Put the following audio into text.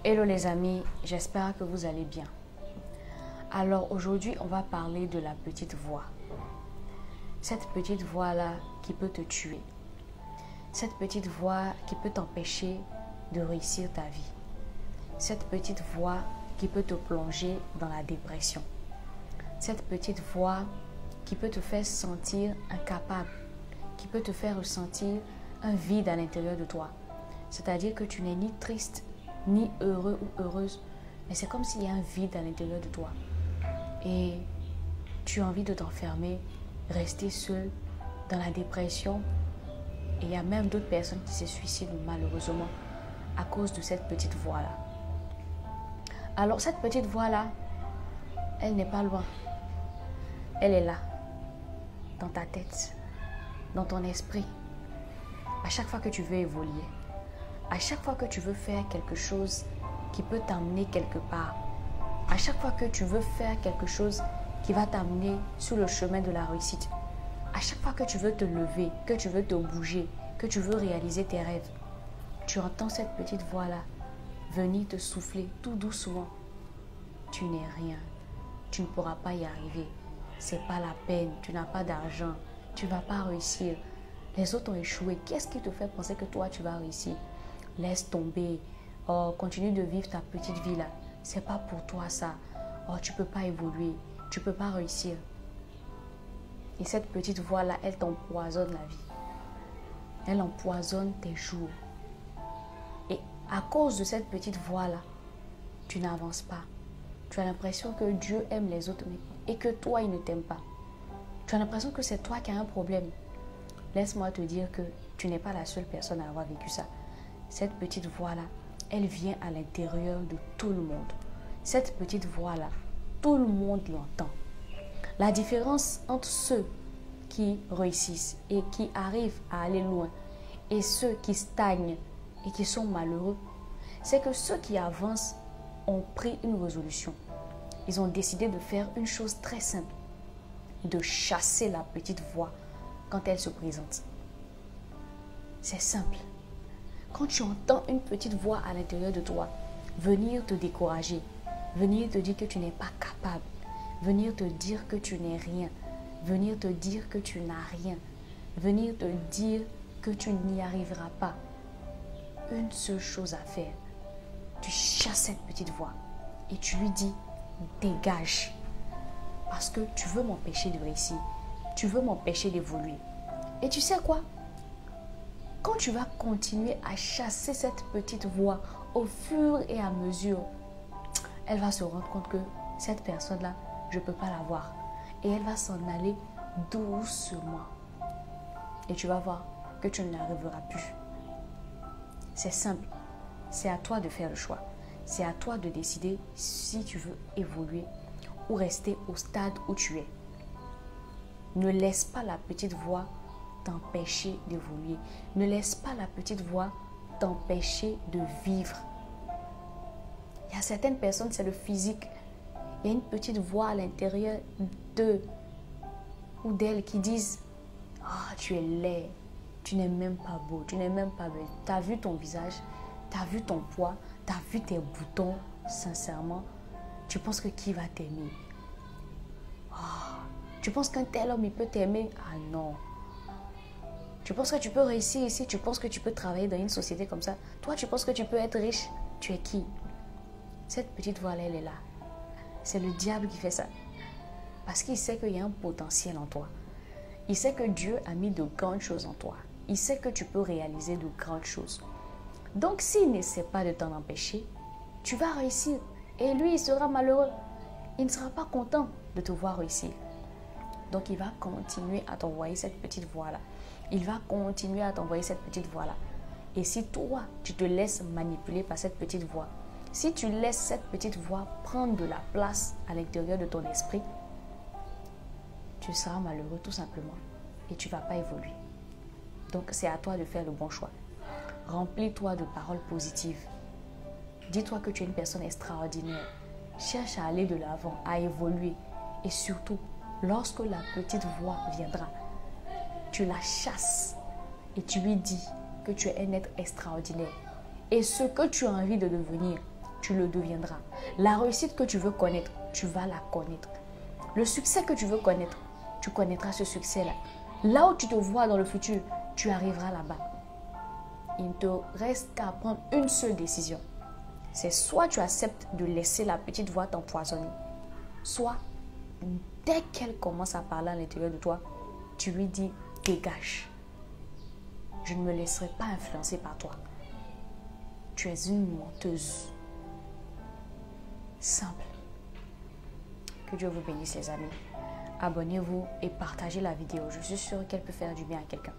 Hello les amis, j'espère que vous allez bien. Alors aujourd'hui, on va parler de la petite voix. Cette petite voix-là qui peut te tuer. Cette petite voix qui peut t'empêcher de réussir ta vie. Cette petite voix qui peut te plonger dans la dépression. Cette petite voix qui peut te faire sentir incapable, qui peut te faire ressentir un vide à l'intérieur de toi. C'est-à-dire que tu n'es ni triste, ni heureux ou heureuse, mais c'est comme s'il y a un vide à l'intérieur de toi. Et tu as envie de t'enfermer, rester seul dans la dépression. Et il y a même d'autres personnes qui se suicident malheureusement à cause de cette petite voix-là. Alors cette petite voix-là, elle n'est pas loin. Elle est là, dans ta tête, dans ton esprit. À chaque fois que tu veux évoluer, à chaque fois que tu veux faire quelque chose qui peut t'amener quelque part, à chaque fois que tu veux faire quelque chose qui va t'amener sur le chemin de la réussite, à chaque fois que tu veux te lever, que tu veux te bouger, que tu veux réaliser tes rêves, tu entends cette petite voix-là venir te souffler tout doucement. Tu n'es rien, tu ne pourras pas y arriver, c'est pas la peine, tu n'as pas d'argent, tu ne vas pas réussir. Les autres ont échoué, qu'est-ce qui te fait penser que toi tu vas réussir? Laisse tomber, oh, continue de vivre ta petite vie là. C'est pas pour toi ça. Oh, tu peux pas évoluer, tu peux pas réussir. Et cette petite voix là, elle t'empoisonne la vie. Elle empoisonne tes jours. Et à cause de cette petite voix là, tu n'avances pas. Tu as l'impression que Dieu aime les autres et que toi il ne t'aime pas. Tu as l'impression que c'est toi qui as un problème. Laisse-moi te dire que tu n'es pas la seule personne à avoir vécu ça. Cette petite voix-là, elle vient à l'intérieur de tout le monde. Cette petite voix-là, tout le monde l'entend. La différence entre ceux qui réussissent et qui arrivent à aller loin et ceux qui stagnent et qui sont malheureux, c'est que ceux qui avancent ont pris une résolution. Ils ont décidé de faire une chose très simple, de chasser la petite voix quand elle se présente. C'est simple. Quand tu entends une petite voix à l'intérieur de toi venir te décourager, venir te dire que tu n'es pas capable, venir te dire que tu n'es rien, venir te dire que tu n'as rien, venir te dire que tu n'y arriveras pas, une seule chose à faire, tu chasses cette petite voix et tu lui dis dégage, parce que tu veux m'empêcher de réussir, tu veux m'empêcher d'évoluer. Et tu sais quoi? Quand tu vas continuer à chasser cette petite voix au fur et à mesure, elle va se rendre compte que cette personne-là, je ne peux pas la voir. Et elle va s'en aller doucement. Et tu vas voir que tu n'arriveras plus. C'est simple. C'est à toi de faire le choix. C'est à toi de décider si tu veux évoluer ou rester au stade où tu es. Ne laisse pas la petite voix t'empêcher d'évoluer. Ne laisse pas la petite voix t'empêcher de vivre. Il y a certaines personnes, c'est le physique. Il y a une petite voix à l'intérieur d'eux ou d'elles qui disent « Ah, tu es laid, tu n'es même pas beau, tu n'es même pas belle. Tu as vu ton visage, tu as vu ton poids, tu as vu tes boutons, sincèrement. Tu penses que qui va t'aimer? Ah, tu penses qu'un tel homme, il peut t'aimer? Ah non. Tu penses que tu peux réussir ici? Tu penses que tu peux travailler dans une société comme ça? Toi, tu penses que tu peux être riche? Tu es qui? » Cette petite voix-là, elle est là. C'est le diable qui fait ça. Parce qu'il sait qu'il y a un potentiel en toi. Il sait que Dieu a mis de grandes choses en toi. Il sait que tu peux réaliser de grandes choses. Donc, s'il n'essaie pas de t'en empêcher, tu vas réussir. Et lui, il sera malheureux. Il ne sera pas content de te voir réussir. Donc, il va continuer à t'envoyer cette petite voix-là. Il va continuer à t'envoyer cette petite voix-là. Et si toi, tu te laisses manipuler par cette petite voix, si tu laisses cette petite voix prendre de la place à l'intérieur de ton esprit, tu seras malheureux tout simplement et tu ne vas pas évoluer. Donc, c'est à toi de faire le bon choix. Remplis-toi de paroles positives. Dis-toi que tu es une personne extraordinaire. Cherche à aller de l'avant, à évoluer. Et surtout, lorsque la petite voix viendra, tu la chasses et tu lui dis que tu es un être extraordinaire. Et ce que tu as envie de devenir, tu le deviendras. La réussite que tu veux connaître, tu vas la connaître. Le succès que tu veux connaître, tu connaîtras ce succès-là. Là où tu te vois dans le futur, tu arriveras là-bas. Il ne te reste qu'à prendre une seule décision. C'est soit tu acceptes de laisser la petite voix t'empoisonner, soit dès qu'elle commence à parler à l'intérieur de toi, tu lui dis dégage. Je ne me laisserai pas influencer par toi. Tu es une menteuse. Simple. Que Dieu vous bénisse les amis. Abonnez-vous et partagez la vidéo. Je suis sûre qu'elle peut faire du bien à quelqu'un.